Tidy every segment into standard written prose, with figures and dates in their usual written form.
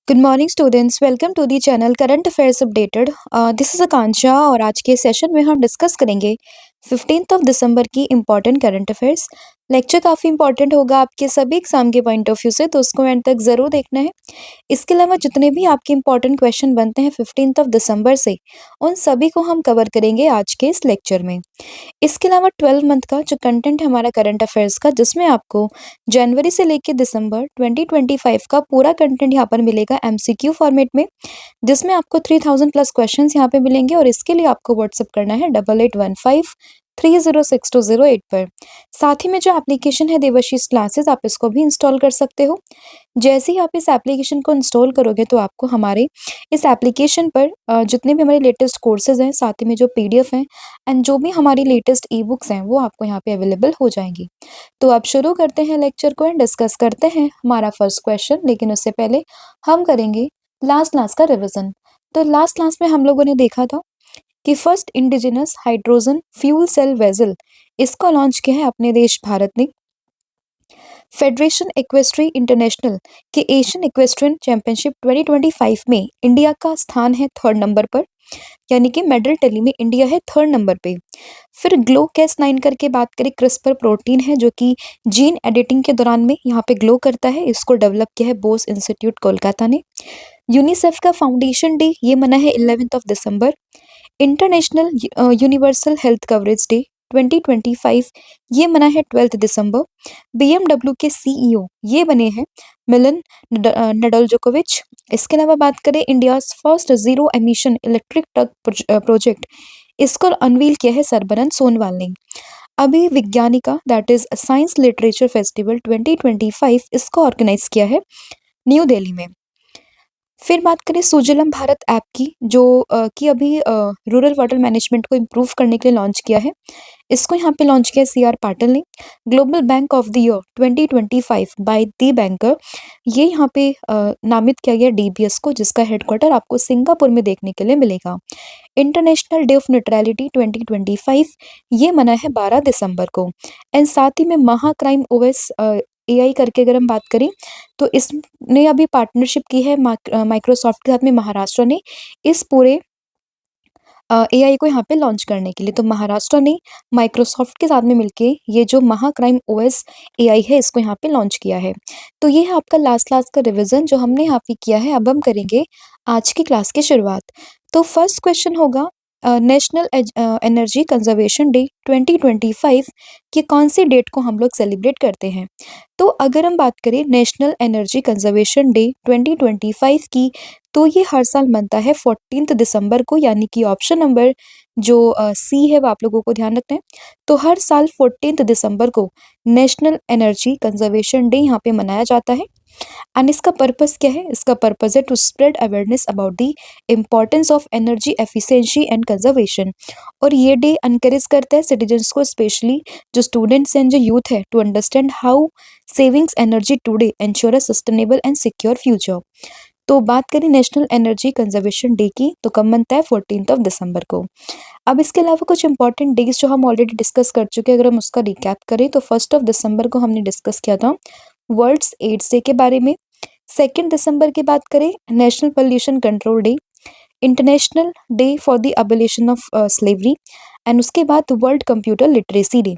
Good morning students, welcome to the channel current affairs updated. This is Akanksha और आज के session में हम डिस्कस करेंगे 15 दिसंबर की इम्पॉर्टेंट करंट अफेयर्स। लेक्चर काफ़ी इंपॉर्टेंट होगा आपके सभी एग्जाम के पॉइंट ऑफ व्यू से, तो उसको एंड तक ज़रूर देखना है। इसके अलावा जितने भी आपके इंपॉर्टेंट क्वेश्चन बनते हैं 15 दिसंबर से, उन सभी को हम कवर करेंगे आज के इस लेक्चर में। इसके अलावा 12 मंथ का जो कंटेंट है हमारा करंट अफेयर्स का, जिसमें आपको जनवरी से लेकर दिसंबर 2025 का पूरा कंटेंट यहाँ पर मिलेगा एमसीक्यू फॉर्मेट में, जिसमें आपको 3000+ क्वेश्चंस यहाँ पे मिलेंगे और इसके लिए आपको व्हाट्सअप करना है 8815306208 पर। साथ ही में जो एप्लीकेशन है देवाशीष क्लासेस, आप इसको भी इंस्टॉल कर सकते हो। जैसे ही आप इस एप्लीकेशन को इंस्टॉल करोगे तो आपको हमारे इस एप्लीकेशन पर जितने भी हमारे लेटेस्ट कोर्सेज हैं, साथ ही में जो पीडीएफ हैं एंड जो भी हमारी लेटेस्ट ई बुक्स हैं, वो आपको यहाँ पे अवेलेबल हो जाएंगी। तो अब शुरू करते हैं लेक्चर को एंड डिस्कस करते हैं हमारा फर्स्ट क्वेश्चन। लेकिन उससे पहले हम करेंगे लास्ट क्लास का रिविजन। तो लास्ट क्लास में हम लोगों ने देखा था कि first indigenous hydrogen fuel cell vessel, इसको लॉन्च किया है अपने देश भारत ने। फेडरेशन इक्वेस्ट्री इंटरनेशनल के एशियन इक्वेस्ट्रियन चैंपियनशिप 2025 में इंडिया का स्थान है 3rd नंबर पर, यानी कि मेडल टैली में इंडिया है 3rd नंबर पे। फिर ग्लो कैस 9 करके बात करें, क्रिस्पर प्रोटीन है जो कि जीन एडिटिंग के दौरान में यहाँ पे ग्लो करता है। इसको डेवलप किया है बोस इंस्टीट्यूट कोलकाता ने। यूनिसेफ का फाउंडेशन डे ये मना है 11 दिसंबर। International universal health coverage day 2025 ये मना है 12 दिसंबर। बीएमडब्ल्यू के सीईओ ये बने हैं मिलन नडलजोकोविच। इसके अलावा बात करें India first zero emission electric truck project, इसको अनवील किया है सरबरन सोनवाल ने। अभी Vigyanika that is science literature festival 2025, इसको ऑर्गेनाइज किया है न्यू दिल्ली में। फिर बात करें सुजलम भारत ऐप की, जो कि अभी रूरल वाटर मैनेजमेंट को इम्प्रूव करने के लिए लॉन्च किया है। इसको यहाँ पे लॉन्च किया सीआर पाटिल ने। Global bank of the year 2025 by the banker, ये यहाँ पे नामित किया गया डीबीएस को, जिसका हेडक्वार्टर आपको सिंगापुर में देखने के लिए मिलेगा। इंटरनेशनल डे ऑफ न्यूट्रलिटी 2025 ये मना है 12 दिसंबर को। एंड साथ ही में महाक्राइम ओएस एआई करके अगर हम बात करें, तो इसने अभी पार्टनरशिप की है माइक्रोसॉफ्ट के साथ में महाराष्ट्र ने, इस पूरे एआई को यहाँ पे लॉन्च करने के लिए। तो महाराष्ट्र ने माइक्रोसॉफ्ट के साथ में मिलके ये जो महाक्राइम ओएस एआई है, इसको यहाँ पे लॉन्च किया है। तो ये है आपका लास्ट क्लास का रिवीजन जो हमने यहाँ पे किया है। अब हम करेंगे आज की क्लास की शुरुआत। तो फर्स्ट क्वेश्चन होगा नेशनल एनर्जी कंजर्वेशन डे 2025 की कौन सी डेट को हम लोग सेलिब्रेट करते हैं। तो अगर हम बात करें नेशनल एनर्जी कंजर्वेशन डे 2025 की, तो ये हर साल बनता है 14 दिसंबर को, यानी कि ऑप्शन नंबर जो सी है वो आप लोगों को ध्यान रखना है। तो हर साल 14 दिसंबर को नेशनल एनर्जी कंजर्वेशन डे यहाँ पे मनाया जाता है। एंड इसका पर्पस क्या है? इसका पर्पस है to spread awareness about the importance of energy efficiency and conservation. और ये डे एनकरेज करता है सिटीजन्स को, स्पेशली जो स्टूडेंट्स एंड जो यूथ है, to understand how savings energy today ensure a sustainable and secure future. तो बात करें नेशनल एनर्जी कंजर्वेशन डे की, तो कब बनता है? 14 दिसंबर को। अब इसके अलावा कुछ इंपॉर्टेंट डेज जो हम ऑलरेडी डिस्कस कर चुके हैं, अगर हम उसका रिकैप करें, तो 1 दिसंबर को हमने डिस्कस किया था वर्ल्ड्स एड्स डे के बारे में। 2 दिसंबर की बात करें, national pollution control day, international day for the abolition of slavery, and उसके बाद वर्ल्ड कंप्यूटर लिटरेसी डे।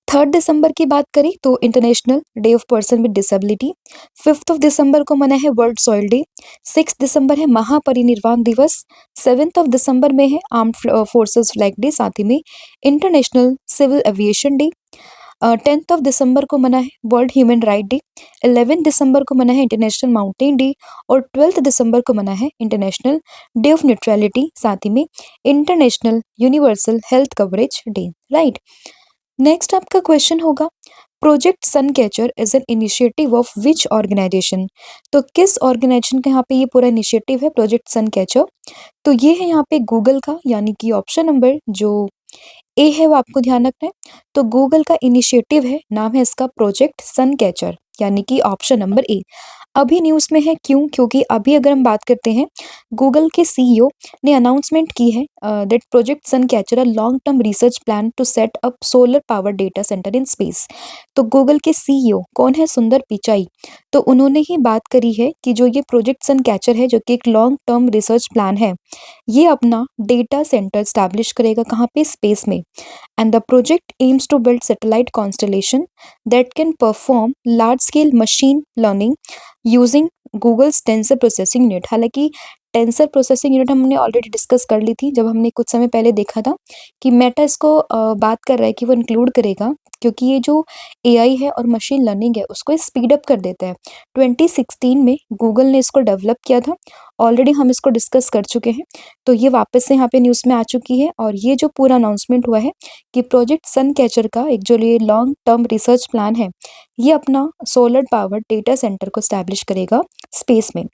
3 दिसंबर की बात करें तो international day of person with disability. 5 दिसंबर को मना है वर्ल्ड सॉइल डे। 6 दिसंबर है महापरिनिर्वाण दिवस। 7 दिसंबर में है आर्म्ड फोर्सेस फ्लैग डे, साथ ही में इंटरनेशनल सिविल एविएशन डे। 10 दिसंबर को मना है वर्ल्ड ह्यूमन राइट डे। 11 दिसंबर को मना है इंटरनेशनल माउंटेन डे। और 12 दिसंबर को मना है इंटरनेशनल डे ऑफ न्यूट्रलिटी, साथ ही में international universal health coverage day. Right, next आपका क्वेश्चन होगा project sun catcher is an initiative of which organization. तो किस ऑर्गेनाइजेशन का यहाँ पे ये पूरा इनिशिएटिव है प्रोजेक्ट सन कैचर? तो ये है यहाँ पे गूगल का, यानी कि ऑप्शन नंबर जो ए है वो आपको ध्यान रखना है। तो गूगल का इनिशिएटिव है, नाम है इसका प्रोजेक्ट सन कैचर, यानी कि ऑप्शन नंबर ए। अभी न्यूज़ में है क्यों? क्योंकि अभी अगर हम बात करते हैं, गूगल के सीईओ ने अनाउंसमेंट की है that project sun catcher a long term research plan to set up solar power data center in space. तो गूगल के सीईओ कौन है? सुंदर पिचाई। तो उन्होंने ही बात करी है कि जो ये प्रोजेक्ट सन कैचर है, जो कि एक लॉन्ग टर्म रिसर्च प्लान है, ये अपना डेटा सेंटर एस्टैब्लिश करेगा कहाँ पे? स्पेस में। And the project aims to build satellite constellation that can perform large scale machine learning using Google's tensor processing unit. हालांकि टेंसर प्रोसेसिंग यूनिट हमने already discuss कर ली थी जब हमने कुछ समय पहले देखा था कि मेटा इसको बात कर रहा है कि वो इंक्लूड करेगा, क्योंकि ये जो एआई है और मशीन लर्निंग है उसको स्पीड अप कर देता है। 2016 में गूगल ने इसको डेवलप किया था, ऑलरेडी हम इसको डिस्कस कर चुके हैं। तो ये वापस से यहाँ पे न्यूज़ में आ चुकी है और ये जो पूरा अनाउंसमेंट हुआ है कि प्रोजेक्ट सन कैचर का एक जो ये लॉन्ग टर्म रिसर्च प्लान है, ये अपना सोलर पावर डेटा सेंटर को स्टैब्लिश करेगा स्पेस में।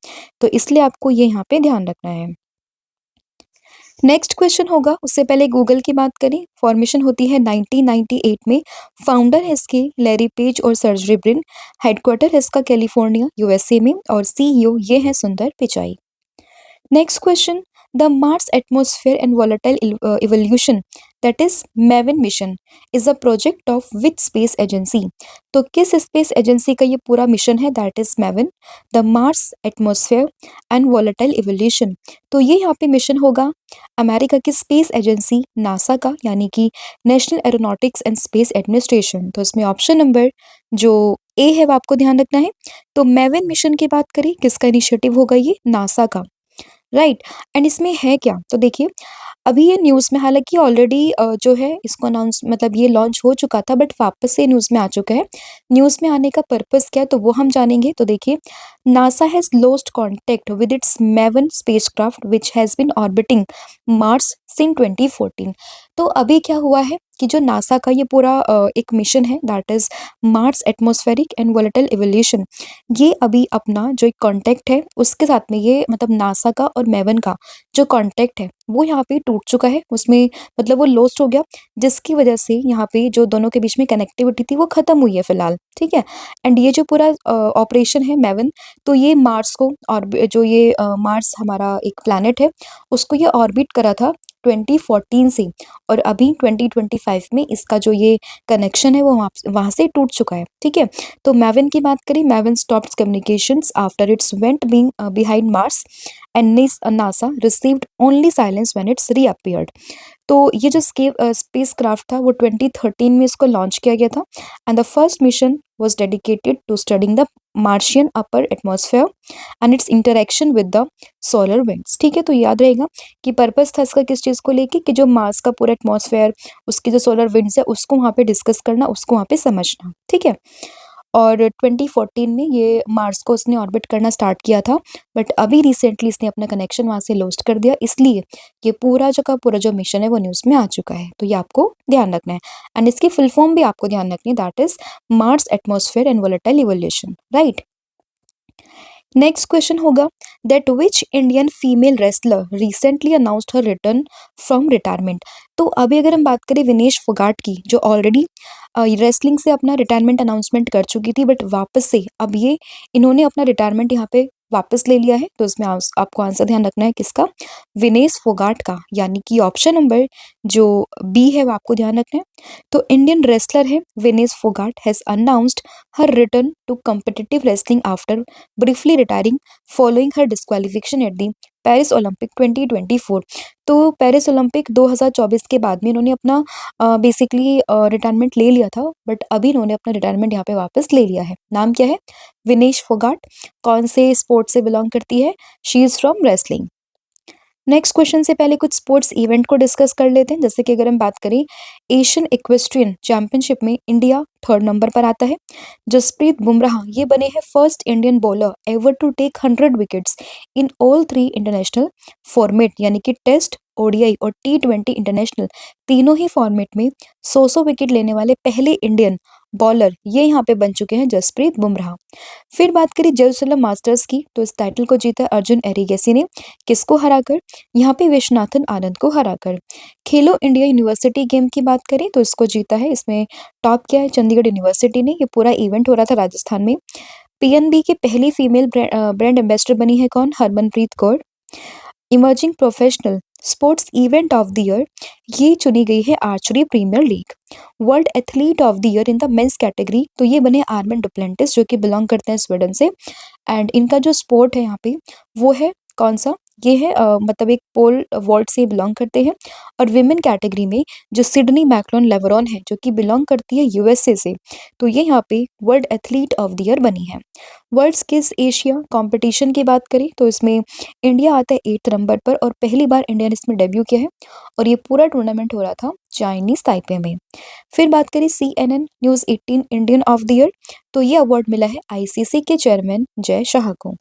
तो इसलिए आपको ये यहाँ पे ध्यान रखना है। नेक्स्ट क्वेश्चन होगा, उससे पहले गूगल की बात करें। फॉर्मेशन होती है 1998 में। फाउंडर है इसके लैरी पेज और सर्जरी ब्रिन। हेडक्वार्टर है इसका कैलिफोर्निया यूएसए में और सीईओ ये है सुंदर Pichai. Next question. The Mars Atmosphere and Volatile Evolution, that is MAVEN mission, is a project of which space agency? तो किस स्पेस एजेंसी का ये पूरा मिशन है? That is MAVEN, the Mars atmosphere and volatile evolution. तो ये यहाँ पे मिशन होगा अमेरिका की स्पेस एजेंसी नासा का, यानी कि national aeronautics and space administration. तो इसमें ऑप्शन नंबर जो ए है वो आपको ध्यान रखना है। तो मैवन मिशन की बात करें, किसका इनिशिएटिव होगा? ये नासा का, राइट। एंड इसमें है क्या? तो देखिए, अभी ये न्यूज़ में, हालांकि ऑलरेडी जो है इसको अनाउंस मतलब ये लॉन्च हो चुका था, बट वापस से न्यूज़ में आ चुका है। न्यूज़ में आने का पर्पस क्या है तो वो हम जानेंगे। तो देखिए, NASA has lost contact with its MAVEN spacecraft which has been orbiting Mars since 2014। तो अभी क्या हुआ है कि जो नासा का ये पूरा एक मिशन है, that is Mars atmospheric and volatile evolution, ये अभी अपना जो एक कॉन्टैक्ट है उसके साथ में, ये मतलब नासा का और मैवन का जो कॉन्टैक्ट है वो यहाँ पे टूट चुका है। उसमें मतलब वो लॉस्ट हो गया, जिसकी वजह से यहाँ पे जो दोनों के बीच में कनेक्टिविटी थी वो खत्म हुई है फिलहाल, ठीक है। एंड ये जो पूरा ऑपरेशन है मैवन, तो ये मार्स को, और जो ये मार्स हमारा एक प्लैनेट है उसको ये ऑर्बिट करा था 2014 से, और अभी 2025 में इसका जो ये कनेक्शन है वो वहाँ से टूट चुका है, ठीक है। तो मैवन की बात करें, MAVEN stopped communications after its went being behind Mars and NASA received only silence when its reappeared. तो ये जो स्पेस क्राफ्ट था वो 2013 में इसको लॉन्च किया गया था, and the first mission was dedicated to studying the Martian upper atmosphere and its interaction with the solar winds। ठीक है, तो याद रहेगा कि पर्पस था इसका किस चीज़ को लेके, कि जो मार्स का पूरा एटमॉस्फेयर, उसकी जो सोलर विंड्स है उसको वहाँ पे डिस्कस करना, उसको वहाँ पे समझना, ठीक है। और 2014 में ये मार्स को उसने ऑर्बिट करना स्टार्ट किया था, बट अभी रिसेंटली इसने अपना कनेक्शन वहाँ से लॉस्ट कर दिया, इसलिए ये पूरा का पूरा जो मिशन है वो न्यूज़ में आ चुका है। तो ये आपको ध्यान रखना है, एंड इसकी फुल फॉर्म भी आपको ध्यान रखनी है, that is Mars atmosphere and volatile evolution, right. Next question होगा, that which Indian female wrestler recently announced her return from retirement. तो अभी अगर हम बात करें विनेश फोगाट की, जो ऑलरेडी रेसलिंग से अपना रिटायरमेंट अनाउंसमेंट कर चुकी थी, बट वापस से अब ये इन्होंने अपना रिटायरमेंट यहाँ पे वापस ले लिया है। तो इसमें आपको आंसर ध्यान रखना है किसका? विनेश फोगाट का, यानी कि ऑप्शन नंबर जो बी है वो आपको ध्यान रखना है। तो इंडियन रेसलर है Vinesh Phogat has announced her return to competitive wrestling after briefly retiring following her disqualification at the Paris Olympic 2024। तो पेरिस ओलंपिक 2024 के बाद में इन्होंने अपना बेसिकली रिटायरमेंट ले लिया था, बट अभी इन्होंने अपना रिटायरमेंट यहाँ पे वापस ले लिया है। नाम क्या है? विनेश फोगाट। कौन से स्पोर्ट से बिलोंग करती है? She is from wrestling. Next question से पहले कुछ स्पोर्ट्स इवेंट को डिस्कस कर लेते हैं। जैसे कि अगर हम बात करें एशियन इक्वेस्ट्रियन चैंपियनशिप में इंडिया थर्ड नंबर पर आता है। जसप्रीत बुमराह ये बने हैं first Indian bowler ever to take 100 wickets in all 3 international format, यानी कि टेस्ट, ओडीआई और T20 इंटरनेशनल, तीनों ही फॉर्मेट में 100 विकेट लेने वाले पहले इंडियन बॉलर ये यहाँ पे बन चुके हैं जसप्रीत बुमराह। फिर बात करें जेरूसलम मास्टर्स की, तो इस टाइटल को जीता अर्जुन एरिगेसी ने, किसको हराकर? यहाँ पे विश्वनाथन आनंद को हराकर। खेलो इंडिया यूनिवर्सिटी गेम की बात करें तो इसको जीता है, इसमें टॉप किया है चंडीगढ़ यूनिवर्सिटी ने। ये पूरा इवेंट हो रहा था राजस्थान में। पीएनबी की पहली फीमेल ब्रांड एम्बेसडर बनी है कौन? Harmanpreet Kaur. Emerging professional sports event of the year ये चुनी गई है archery premier league. World athlete of the year in the men's category तो ये बने आर्मिन डुप्लेंटिस जो कि बिलोंग करते हैं स्वीडन से। एंड इनका जो स्पोर्ट है यहाँ पे वो है कौन सा? ये है मतलब एक पोल वॉल्ट से बिलोंग करते हैं। और विमेन कैटेगरी में जो सिडनी मैकलोन लेवरॉन है जो कि बिलोंग करती है यूएसए से, तो ये यहाँ पे world athlete of the year बनी है। वर्ल्ड किस एशिया कंपटीशन की बात करें तो इसमें इंडिया आता है 8 नंबर पर और पहली बार इंडिया ने इसमें डेब्यू किया है। और ये पूरा टूर्नामेंट हो रहा था चाइनीज ताइपे में। फिर बात करें CNN news 18 Indian of the year तो ये अवार्ड मिला है आईसीसी के चेयरमैन जय शाह को।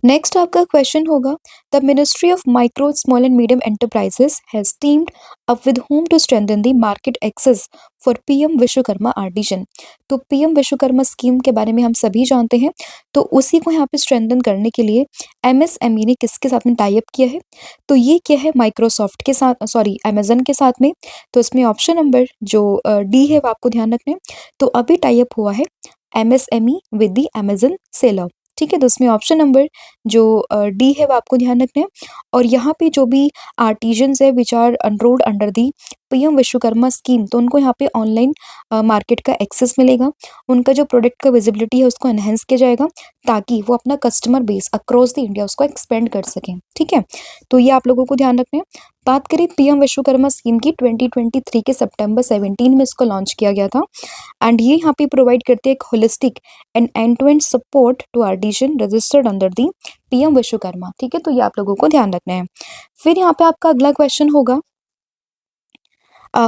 नेक्स्ट आपका क्वेश्चन होगा, the ministry of micro small and medium enterprises has teamed up with home to strengthen the market access for PM Vishwakarma artisan. तो PM Vishwakarma scheme के बारे में हम सभी जानते हैं, तो उसी को यहाँ पे स्ट्रेंथन करने के लिए एमएसएमई ने किसके साथ में टाई अप किया है? तो ये किया है माइक्रोसॉफ्ट के साथ, सॉरी अमेजन के साथ में। तो इसमें ऑप्शन नंबर जो डी है वो आपको ध्यान रखना है। तो अभी टाई अप हुआ है MSME with the Amazon seller. ठीक है, तो उसमें ऑप्शन नंबर जो डी है वो आपको ध्यान रखना है। और यहाँ पे जो भी आर्टिजन्स है which are enrolled under the PM Vishwakarma scheme, तो उनको यहाँ पे ऑनलाइन मार्केट का एक्सेस मिलेगा। उनका जो प्रोडक्ट का विजिबिलिटी है उसको एनहेंस किया जाएगा ताकि वो अपना customer base across the India उसको एक्सपेंड कर सकें। ठीक है, तो ये आप लोगों को ध्यान रखना है। बात करें पीएम विश्वकर्मा स्कीम की, 2023 के सितंबर 17 में इसको लॉन्च किया गया था। एंड ये यहाँ पे प्रोवाइड करते हैं एक holistic and end to end support to artisan registered under the PM Vishwakarma. ठीक है, तो ये आप लोगों को ध्यान रखना है। फिर यहाँ पे आपका अगला क्वेश्चन होगा,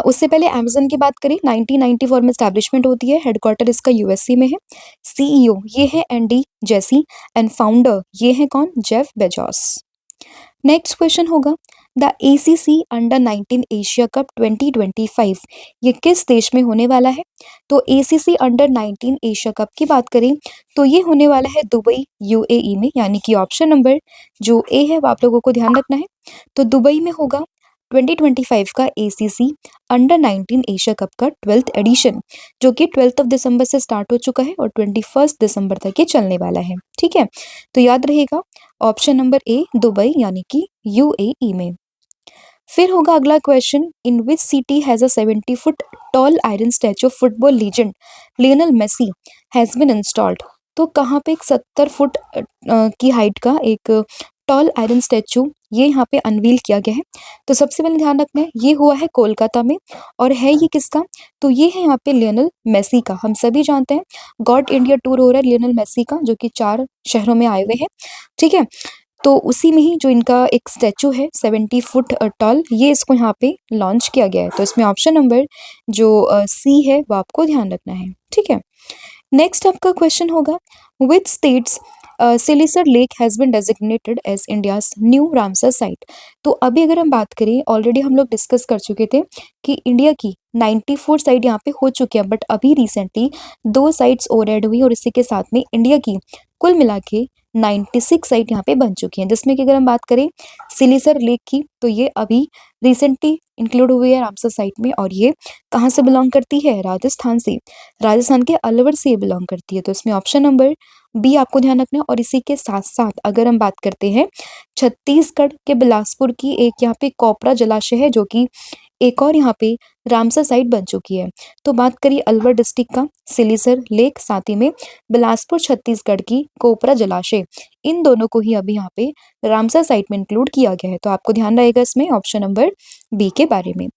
उससे पहले अमेजन की बात करें, 1994 में स्टैब्लिशमेंट होती है, हेडक्वार्टर इसका यूएससी में है। सीईओ ये है एंडी जेसी एंड फाउंडर ये है कौन? Jeff Bezos. नेक्स्ट क्वेश्चन होगा, the ACC under 19 Asia cup 2025 ये किस देश में होने वाला है? तो एसीसी अंडर 19 एशिया कप की बात करें तो ये होने वाला है दुबई यूएई में, यानी कि ऑप्शन नंबर जो ए है वो आप लोगों को ध्यान रखना है। तो दुबई में होगा 2025 का एसीसी अंडर 19 एशिया कप का 12th एडिशन, जो कि 12 दिसंबर से स्टार्ट हो चुका है और 21 दिसंबर तक ये चलने वाला है। ठीक है, तो याद रहेगा ऑप्शन नंबर ए दुबई यानी कि यूएई में। फिर होगा अगला question, in which city has a 70 foot tall iron statue of football legend Lionel Messi has been installed. तो कहाँ पे एक 70 फुट की हाइट का एक टॉल आयरन स्टैचू ये यहाँ पे अनवील किया गया है? तो सबसे पहले ध्यान रखना है ये हुआ है कोलकाता में। और है ये किसका? तो ये है यहाँ पे लियोनेल मेसी का। हम सभी जानते हैं गॉड इंडिया टूर हो रहा है लियोनेल मेसी का, जो कि 4 शहरों में आए हुए हैं। ठीक है, तो उसी में ही जो इनका एक स्टैचू है 70 फुट टॉल, ये इसको यहाँ पे लॉन्च किया गया है। तो इसमें ऑप्शन नंबर जो सी है वो आपको ध्यान रखना है। ठीक है, नेक्स्ट आपका क्वेश्चन होगा, which states Siliserh lake has been designated as India's new Ramsar site. तो अभी अगर हम बात करें, ऑलरेडी हम लोग डिस्कस कर चुके थे कि इंडिया की 94 साइट यहाँ पे हो चुकी है, बट अभी रिसेंटली 2 साइट्स और ऐड हुई और इसी के साथ में इंडिया की कुल मिला के 96 साइट यहाँ पे बन चुकी हैं। जिसमें कि अगर हम बात करें सिलिसर लेक की, तो ये अभी रिसेंटली इंक्लूड हुई है रामसर साइट में। और ये कहाँ से बिलोंग करती है? राजस्थान से, राजस्थान के अलवर से ये बिलोंग करती है। तो इसमें ऑप्शन नंबर बी आपको ध्यान रखना है। और इसी के साथ साथ अगर हम बात करते हैं छत्तीसगढ़ के बिलासपुर की, एक यहाँ पे कोपरा जलाशय है जो कि एक और यहाँ पे रामसर साइट बन चुकी है। तो बात करिए अलवर डिस्ट्रिक्ट का सिलीसर लेक, साथ ही में बिलासपुर छत्तीसगढ़ की कोपरा जलाशय, इन दोनों को ही अभी यहाँ पे रामसर साइट में इंक्लूड किया गया है। तो आपको ध्यान रहेगा इसमें ऑप्शन नंबर बी के बारे में।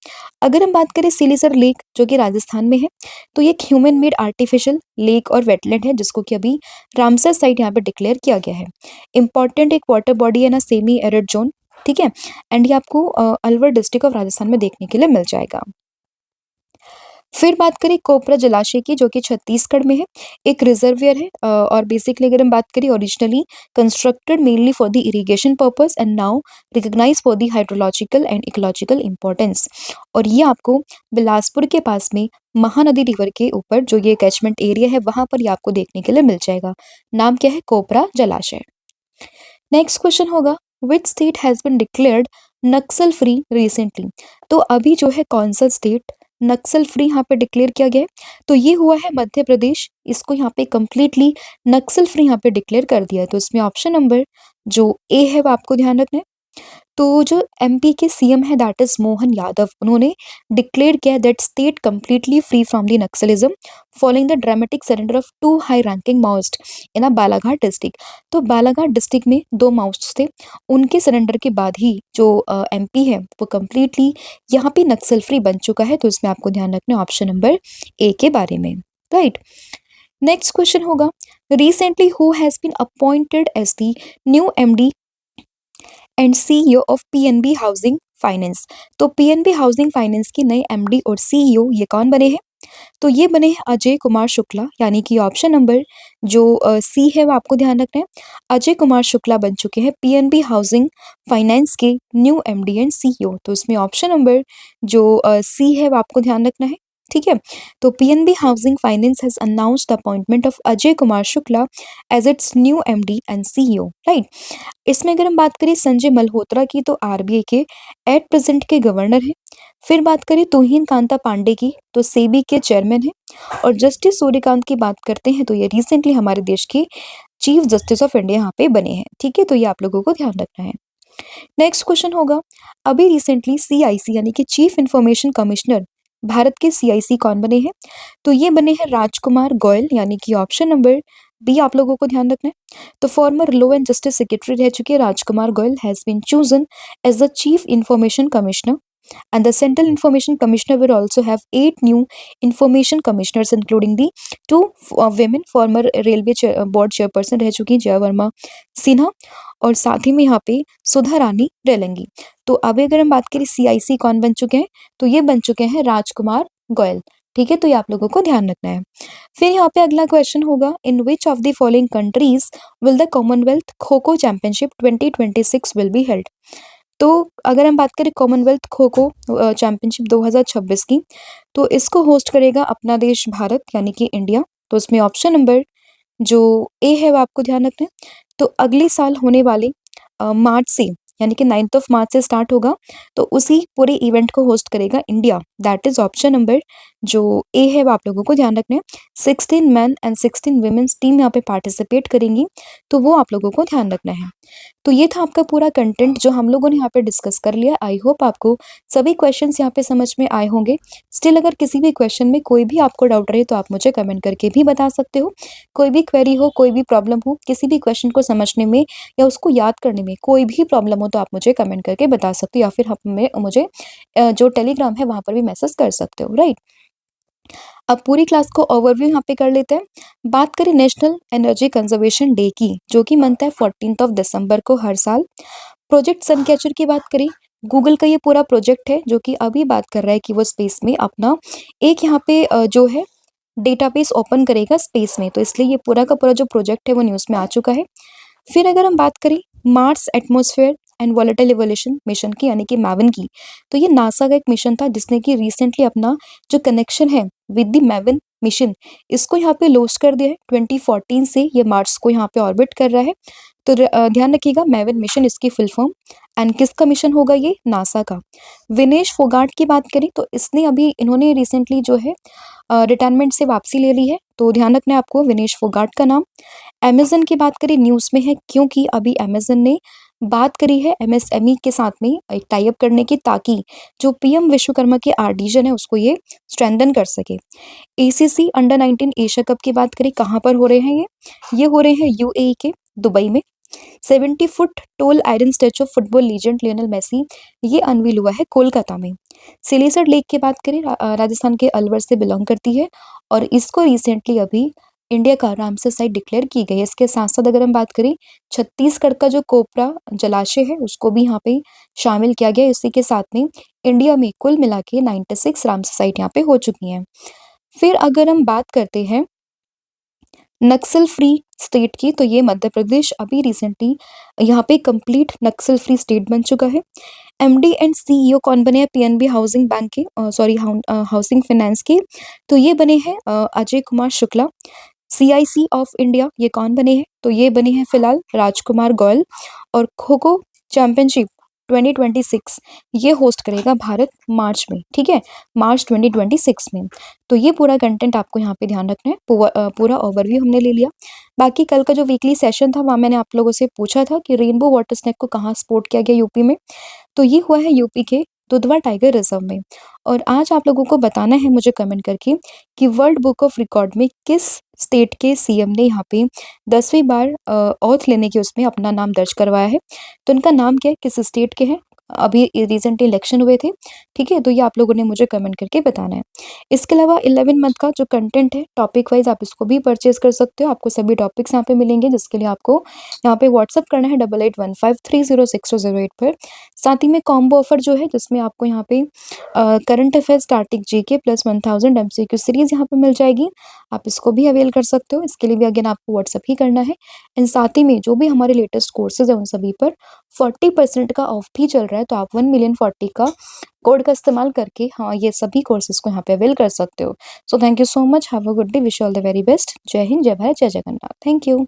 अगर हम बात करें सिलीसर लेक जो कि राजस्थान में है, तो ये एक ह्यूमन मेड आर्टिफिशियल लेक और वेटलैंड है जिसको कि अभी रामसर साइट यहाँ पे डिक्लेयर किया गया है। इंपॉर्टेंट एक वाटर बॉडी है ना, सेमी एरिड जोन। ठीक है, एंड ये आपको अलवर डिस्ट्रिक्ट ऑफ राजस्थान में देखने के लिए मिल जाएगा। फिर बात करें कोपरा जलाशय की, जो कि छत्तीसगढ़ में है, एक रिजर्वियर है। और बेसिकली अगर हम बात करें, originally constructed mainly for the irrigation purpose and now recognize for the hydrological and ecological importance. और ये आपको बिलासपुर के पास में महानदी रिवर के ऊपर जो ये कैचमेंट एरिया है वहां पर ये आपको देखने के लिए मिल जाएगा। नाम क्या है? कोपरा जलाशय। नेक्स्ट क्वेश्चन होगा, which state has been declared Naxal free recently. तो अभी जो है कौन सा स्टेट नक्सल फ्री यहाँ पे डिक्लेयर किया गया है, तो ये हुआ है मध्य प्रदेश। इसको यहाँ पे कंप्लीटली नक्सल फ्री यहाँ पे डिक्लेयर कर दिया है। तो इसमें ऑप्शन नंबर जो ए है वो आपको ध्यान रखना है। तो जो एमपी के सीएम है दैट इज मोहन यादव, उन्होंने डिक्लेयर किया that state completely free from the naxalism following the dramatic surrender of two high ranking Maoist in a Balaghat district. तो बालाघाट डिस्ट्रिक्ट में 2 माओइस्ट थे, उनके सरेंडर के बाद ही जो एमपी है वो कंप्लीटली यहाँ पे नक्सल फ्री बन चुका है। तो इसमें आपको ध्यान रखना है ऑप्शन नंबर ए के बारे में, राइट। नेक्स्ट क्वेश्चन होगा, recently who has been appointed as the new MD and CEO of PNB housing finance. तो पीएनबी हाउसिंग फाइनेंस के नए एमडी और सीईओ ये कौन बने हैं? तो ये बने हैं अजय कुमार शुक्ला, यानी कि ऑप्शन नंबर जो सी है वो आपको ध्यान रखना है। अजय कुमार शुक्ला बन चुके हैं पीएनबी हाउसिंग फाइनेंस के न्यू एमडी एंड सीईओ। तो इसमें ऑप्शन नंबर जो सी है वो आपको ध्यान रखना है, ठीक है। तो PNB housing finance has announced the appointment of Ajay Kumar Shukla as its new MD and CEO, right. इसमें अगर हम बात करें संजय मल्होत्रा की, तो आरबीआई के एट प्रेजेंट के गवर्नर हैं। फिर बात करें तुहिन कांता पांडे की, तो सेबी के चेयरमैन हैं। और जस्टिस सूर्यकांत की बात करते हैं तो ये रिसेंटली हमारे देश के चीफ जस्टिस ऑफ इंडिया यहाँ पे बने हैं, ठीक है। तो ये आप लोगों को ध्यान रखना है। नेक्स्ट क्वेश्चन होगा, अभी रिसेंटली सीआईसी यानी कि चीफ इंफॉर्मेशन कमिश्नर भारत के सीआईसी कौन बने हैं? तो ये बने हैं राजकुमार गोयल, यानी कि ऑप्शन नंबर बी आप लोगों को ध्यान रखना है। तो former law and justice secretary रह चुके Rajkumar Goyal has been chosen as the chief information commissioner, and the Central Information Commissioner will also have 8 new information commissioners including the 2 women former railway board chairperson रह चुकी जया वर्मा सिन्हा, और साथ ही में यहाँ पे सुधा रानी रेलंगी। तो अभी अगर हम बात करें सीआईसी कौन बन चुके हैं, तो ये बन चुके हैं राजकुमार गोयल, ठीक है। तो ये आप लोगों को ध्यान रखना है। फिर यहाँ पे अगला क्वेश्चन होगा, in which of the following countries will the Commonwealth kho kho championship 2026 will be held. तो अगर हम बात करें कॉमनवेल्थ खो खो चैंपियनशिप 2026 की, तो इसको होस्ट करेगा अपना देश भारत, यानी कि इंडिया। तो इसमें ऑप्शन नंबर जो ए है वो आपको ध्यान रखना है। तो अगले साल होने वाले मार्च से, यानी कि 9th ऑफ मार्च से स्टार्ट होगा, तो उसी पूरे इवेंट को होस्ट करेगा India. That is option number जो ए है वो आप लोगों को ध्यान रखना है। 16 मैन एंड 16 वुमेन्स टीम यहाँ पे पार्टिसिपेट करेंगी, तो वो आप लोगों को ध्यान रखना है। तो ये था आपका पूरा कंटेंट जो हम लोगों ने यहाँ पे डिस्कस कर लिया। आई होप आपको सभी क्वेश्चंस यहाँ पे समझ में आए होंगे। स्टिल अगर किसी भी क्वेश्चन में कोई भी आपको डाउट रहे तो आप मुझे कमेंट करके भी बता सकते हो। कोई भी क्वेरी हो, कोई भी प्रॉब्लम हो, किसी भी क्वेश्चन को समझने में या उसको याद करने में कोई भी प्रॉब्लम हो तो आप मुझे कमेंट करके बता सकते हो, या फिर हमें मुझे जो टेलीग्राम है वहाँ पर भी मैसेज कर सकते हो, राइट। अब पूरी क्लास को ओवरव्यू यहाँ पे कर लेते हैं। बात करें नेशनल एनर्जी कंजर्वेशन डे की, जो कि मनता है 14th ऑफ दिसंबर को हर साल। प्रोजेक्ट सनकैचर की बात करें, गूगल का ये पूरा प्रोजेक्ट है जो कि अभी बात कर रहा है कि वो स्पेस में अपना एक यहाँ पे जो है डेटाबेस ओपन करेगा स्पेस में, तो इसलिए ये पूरा का पूरा जो प्रोजेक्ट है वो न्यूज़ में आ चुका है। फिर अगर हम बात करें Mars atmosphere and volatile evolution mission की, यानी कि मैवन की, तो ये नासा का एक मिशन था जिसने कि रिसेंटली अपना जो कनेक्शन है विद द मैवन मिशन, इसको यहाँ पे लॉन्च कर दिया है। 2014 से ये मार्स को यहाँ पे ऑर्बिट कर रहा है। तो ध्यान रखिएगा मैवन मिशन इसकी फुल फॉर्म, एंड किसका मिशन होगा ये? नासा का। विनेश फोगाट की बात करें तो इसने अभी इन्होंने रिसेंटली जो है रिटायरमेंट से वापसी ले ली है, तो ध्यान रखना है आपको विनेश फोगाट का नाम। अमेज़न की बात करें न्यूज़ में है, क्योंकि अभी अमेज़न ने बात करी है एमएसएमई के साथ में एक टाई अप करने की, ताकि जो पीएम विश्वकर्मा के आर्टिजन है उसको ये स्ट्रेंथन कर सके। एसीसी अंडर 19 एशिया कप की बात करें, कहाँ पर हो रहे हैं ये हो रहे हैं यूएई के दुबई में। 70 foot tall iron statue of football legend Lionel Messi ये अनवील हुआ है कोलकाता में। सिलेसर लेक की बात करें, राजस्थान के अलवर से बिलोंग करती है, और इसको रिसेंटली अभी इंडिया का रामसर साइट डिक्लेयर की गई है। इसके साथ साथ अगर हम बात करें छत्तीसगढ़ का जो कोपरा जलाशय है उसको भी यहाँ पे शामिल किया गया। इसी के साथ में इंडिया में कुल मिला के 96 रामसर साइट यहाँ पे हो चुकी हैं। फिर अगर हम बात करते हैं नक्सल फ्री स्टेट की, तो ये मध्य प्रदेश अभी रिसेंटली यहाँ पे कंप्लीट नक्सल फ्री स्टेट बन चुका है। एमडी एंड सीईओ कौन बने हैं पीएनबी हाउसिंग बैंक के, सॉरी हाउसिंग फाइनेंस के, तो ये बने हैं Ajay Kumar Shukla. CIC of India ये कौन बने हैं? तो ये बने हैं फिलहाल राजकुमार गोयल। और खो खो चैंपियनशिप 2026 ये होस्ट करेगा भारत मार्च में, ठीक है? मार्च 2026 में। तो ये पूरा कंटेंट आपको यहाँ पे ध्यान रखना है। पूरा ओवरव्यू हमने ले लिया। बाकी कल का जो वीकली सेशन था वहाँ मैंने आप लोगों से पूछा था कि रेनबो वाटर स्नेक को कहाँ स्पॉट किया गया यूपी में। तो ये हुआ है यूपी के दुधवा टाइगर रिजर्व में। और आज आप लोगों को बताना है मुझे कमेंट करके कि वर्ल्ड बुक ऑफ रिकॉर्ड में किस स्टेट के सीएम ने यहाँ पे 10वीं बार ऑथ लेने के उसमें अपना नाम दर्ज करवाया है। तो उनका नाम क्या है, किस स्टेट के हैं, अभी रिसेंटली इलेक्शन हुए थे, ठीक है? तो ये आप लोगों ने मुझे कमेंट करके बताना है। इसके अलावा 11 मंथ का जो कंटेंट है टॉपिक वाइज आप इसको भी परचेज कर सकते हो। आपको सभी टॉपिक्स यहाँ पे मिलेंगे, जिसके लिए आपको यहाँ पे व्हाट्सअप करना है 8815306208 पर। साथ ही में कॉम्बो ऑफर जो है जिसमें आपको यहाँ पे current affair starting GK plus 1000 MCQ series यहाँ पे मिल जाएगी। आप इसको भी अवेल कर सकते हो। इसके लिए भी अगेन आपको व्हाट्सअप ही करना है। एंड साथ ही में जो भी हमारे लेटेस्ट कोर्सेज है उन सभी पर 40% का ऑफ भी चल रहा है। तो आप 1,000,040 का कोड का इस्तेमाल करके हाँ ये सभी कोर्सेज को यहाँ पे अवेल कर सकते हो। So thank you so much, have a good day, wish all the very best. जय हिंद, जय भारत, जय जगन्नाथ। Thank you.